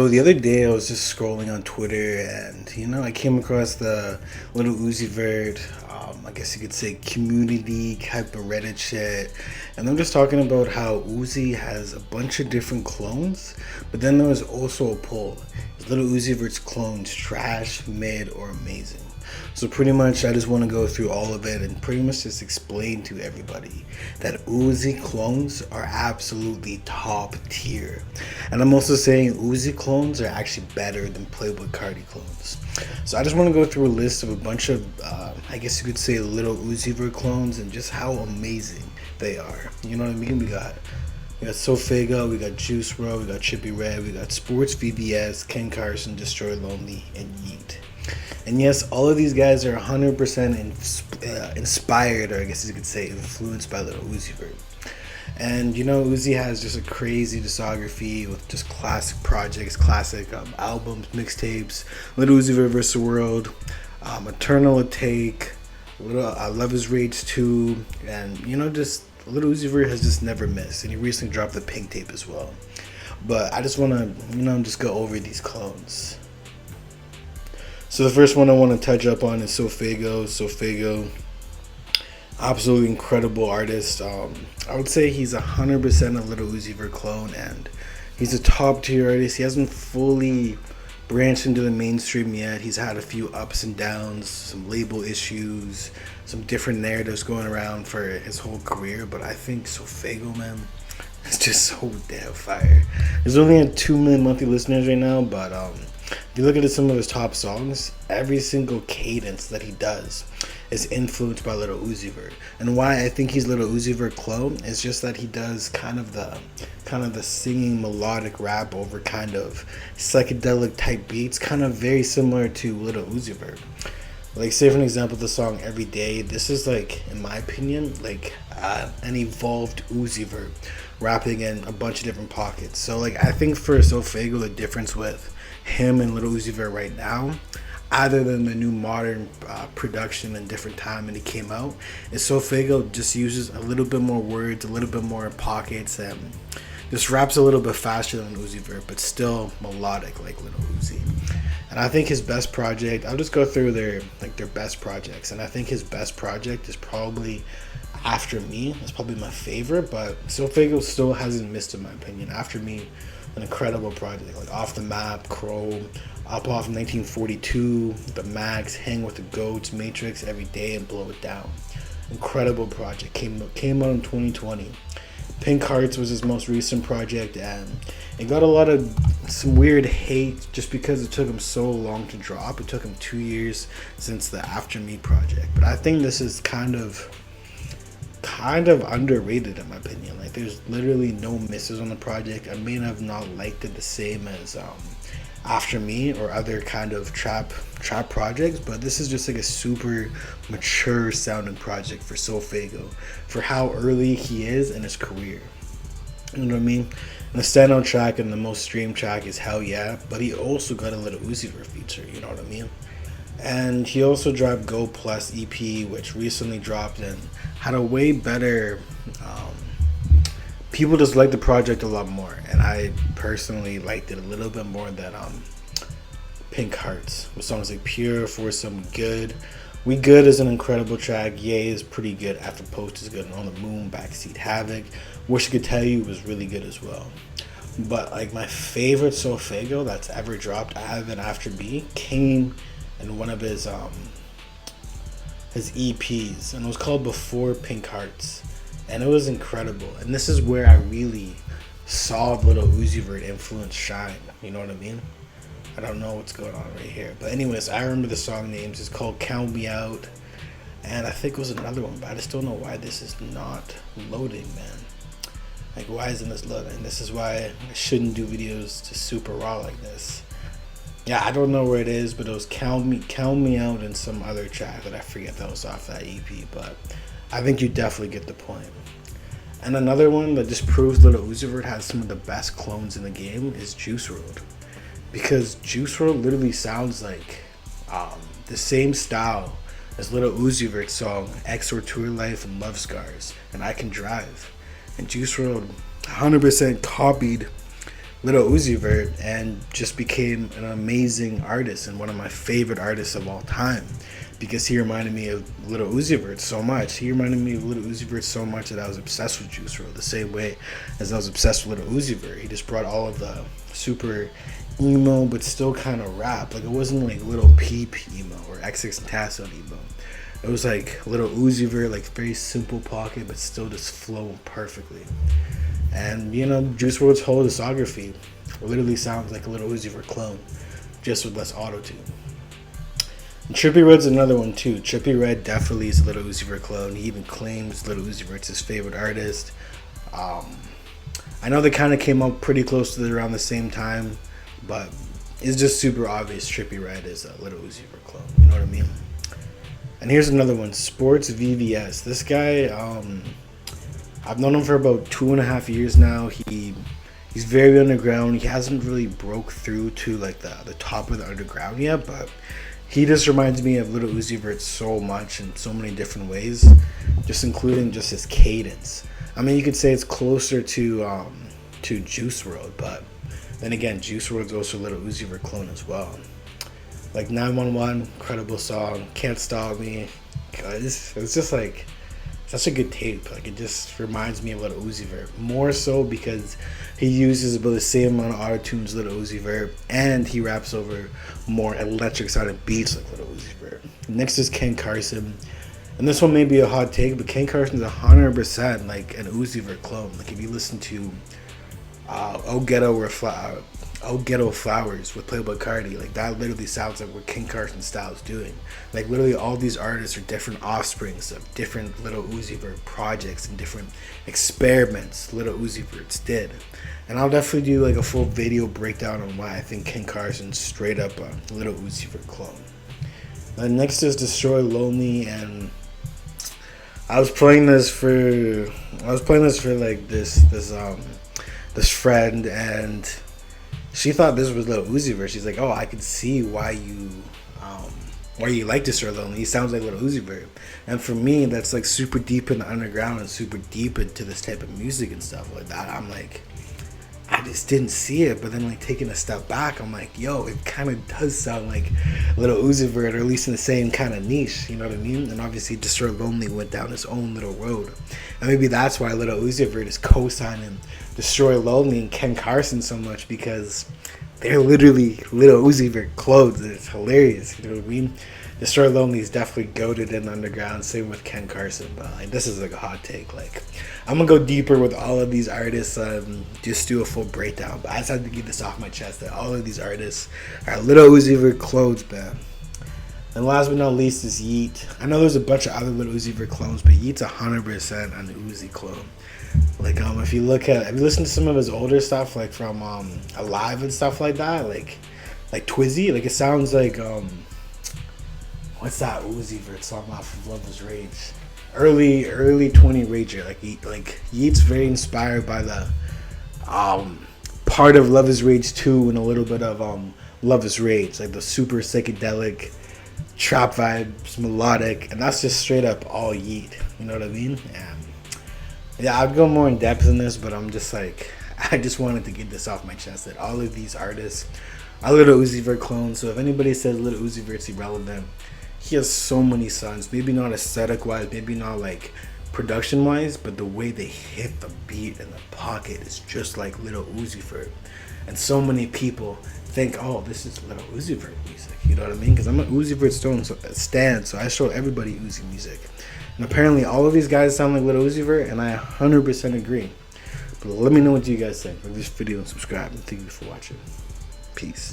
So the other day I was just scrolling on Twitter and I came across the little Uzi Vert, I guess you could say community type of Reddit shit. And I'm just talking about how Uzi has a bunch of different clones, but then there was also a poll. Is little Uzi Vert's clones trash, mid, or amazing? So pretty much I just want to go through all of it and pretty much just explain to everybody that Uzi clones are absolutely top tier. And I'm also saying Uzi clones are actually better than Playboy Cardi clones. So I just want to go through a list of a bunch of, I guess you could say little Uzi Vert clones and just how amazing they are. You know what I mean? We got Sofo, we got Juice WRLD, we got Trippy Redd, we got Sports VBS, Ken Carson, Destroy Lonely, and Yeet. And yes, all of these guys are 100% inspired, or I guess you could say influenced by Little Uzi Vert. And Uzi has just a crazy discography with just classic projects, classic albums, mixtapes. Little Uzi Vert vs. the World, Eternal Take, Love Is Rage 2, and just Little Uzi Vert has just never missed. And he recently dropped the Pink Tape as well. But I just want to just go over these clones. So the first one I want to touch up on is Sofo. Absolutely incredible artist. I would say he's 100% a Little Uzi Vert clone, and he's a top tier artist. He hasn't fully branched into the mainstream yet. He's had a few ups and downs, some label issues, some different narratives going around for his whole career. But I think Sofo, man, is just so damn fire. He's only at 2 million monthly listeners right now, but if you look at some of his top songs, every single cadence that he does is influenced by Little Uzi Vert. And why I think he's Little Uzi Vert clone is just that he does kind of the singing melodic rap over kind of psychedelic type beats, kind of very similar to Little Uzi Vert. Like, say for an example, the song Every Day, this is like, in my opinion, like an evolved Uzi Vert rapping in a bunch of different pockets. So like, I think for Sofo, the difference with him and Little Uzi Vert right now, other than the new modern production and different time when he came out, is Sofo just uses a little bit more words, a little bit more pockets, and just raps a little bit faster than Uzi Vert, but still melodic like Little Uzi. And I think his best project, I'll just go through their best projects, and I think his best project is probably After Me. It's probably my favorite, but Sofo still hasn't missed in my opinion. After Me, an incredible project, like Off the Map, Chrome, Up Off 1942, The Max, Hang with the Goats, Matrix, Every Day, and Blow It Down. Incredible project. Came out in 2020. Pink Hearts was his most recent project, and it got some weird hate just because it took him so long to drop. It took him 2 years since the After Me project. But I think this is kind of underrated in my opinion. Like, there's literally no misses on the project. I may have not liked it the same as After Me or other kind of trap projects, but this is just like a super mature sounding project for Sofo for how early he is in his career. You know what I mean? And the standout track and the most streamed track is Hell Yeah, but he also got a Little Uzi Vert feature, you know what I mean? And he also dropped Go Plus EP, which recently dropped and had a way better, people just liked the project a lot more, and I personally liked it a little bit more than Pink Hearts, with songs like Pure, For Some Good. We Good is an incredible track. Yay is pretty good. After Post is good. On the Moon, Backseat Havoc. Wish I Could Tell You was really good as well. But like, my favorite Sofo that's ever dropped, other than After Me, came in one of his EPs, and it was called Before Pink Hearts, and it was incredible. And this is where I really saw Little Uzi Vert influence shine, you know what I mean? I don't know what's going on right here, but anyways, I remember the song names. It's called Count Me Out, and I think it was another one, but I just don't know why this is not loading, man. Like, why isn't this loading? This is why I shouldn't do videos to super raw like this. Yeah, I don't know where it is, but it was Count Me Out and some other track that I forget that was off that EP, but I think you definitely get the point. And another one that just proves Little Uzi Vert has some of the best clones in the game is Juice WRLD. Because Juice WRLD literally sounds like the same style as Little Uzi Vert's song X or Tour Life and Love Scars and I Can Drive. And Juice WRLD 100% copied Little Uzi Vert and just became an amazing artist and one of my favorite artists of all time, because he reminded me of Little Uzi Vert so much. He reminded me of Little Uzi Vert so much that I was obsessed with Juice WRLD the same way as I was obsessed with Little Uzi Vert. He just brought all of the super emo but still kind of rap. Like, it wasn't like Little Peep emo or XXXTentacion emo. It was like Little Uzi Vert, like very simple pocket but still just flowing perfectly. And Juice WRLD's whole discography literally sounds like a Little Uzi Vert clone, just with less auto-tune. And Trippy Redd's another one too. Trippy Redd definitely is a Little Uzi Vert clone. He even claims Little Uzi Vert's his favorite artist. I know they kind of came up pretty close to around the same time, but it's just super obvious Trippy Redd is a Little Uzi Vert clone. You know what I mean? And here's another one, Sports VVS. This guy, I've known him for about 2.5 years now. He's very underground. He hasn't really broke through to like the top of the underground yet, but he just reminds me of Little Uzi Vert so much in so many different ways, just including just his cadence. I mean, you could say it's closer to Juice WRLD, but then again, Juice WRLD's also a Little Uzi Vert clone as well. Like 911, incredible song. Can't Stop Me. It's just like such a good tape. Like, it just reminds me of Little Uzi Vert. More so because he uses about the same amount of auto-tune as Little Uzi Vert, and he raps over more electric sounding beats like Little Uzi Vert. Next is Ken Carson. And this one may be a hot take, but Ken Carson's 100% like an Uzi Vert clone. Like, if you listen to Oh Ghetto Flowers with Playboy Cardi, like, that literally sounds like what Ken Carson's style is doing. Like, literally all these artists are different offsprings of different Little Uzi Vert projects and different experiments Little Uzi Vert's did. And I'll definitely do like a full video breakdown on why I think Ken Carson's straight up a Little Uzi Vert clone. And next is Destroy Lonely, and I was playing this for like this friend, and she thought this was Little Uzi Vert. She's like, "Oh, I can see why you like Destroy Lonely. He sounds like Little Uzi Vert." And for me, that's like super deep in the underground and super deep into this type of music and stuff like that. I'm like, I just didn't see it. But then, like, taking a step back, I'm like, yo, it kind of does sound like Little Uzi Vert, or at least in the same kind of niche. You know what I mean? And obviously, Destroy Lonely went down its own little road. And maybe that's why Little Uzi Vert is co-signing Destroy Lonely and Ken Carson so much, because they're literally Little Uzi Vert clones, and it's hilarious. You know what I mean? Destroy Lonely is definitely goated in the underground. Same with Ken Carson. But like, this is like a hot take. Like, I'm gonna go deeper with all of these artists. Just do a full breakdown. But I just had to get this off my chest that all of these artists are Little Uzi Vert clones, man. And last but not least is Yeat. I know there's a bunch of other Little Uzi Vert clones, but Yeat's 100% an Uzi clone. Like, if you listen to some of his older stuff, like from Alive and stuff like that, like Twizzy, like, it sounds like what's that Uzi Vert song off of Love Is Rage? Early 20 Rager. Like Yeat's very inspired by the part of Love Is Rage 2 and a little bit of Love Is Rage, like the super psychedelic trap vibes, melodic, and that's just straight up all Yeat. You know what I mean? Yeah, I'd go more in depth in this, but I'm just like, I just wanted to get this off my chest that all of these artists are Little Uzi Vert clones. So if anybody says Little Uzi Vert's irrelevant, he has so many sons. Maybe not aesthetic wise, maybe not like production wise, but the way they hit the beat and the pocket is just like Little Uzi Vert. And so many people think, oh, this is Little Uzi Vert music. You know what I mean? Because I'm an Uzi Vert stan, so I show everybody Uzi music. And apparently all of these guys sound like Little Uzi Vert, and I 100% agree. But let me know what you guys think. Like this video and subscribe, and thank you for watching. Peace.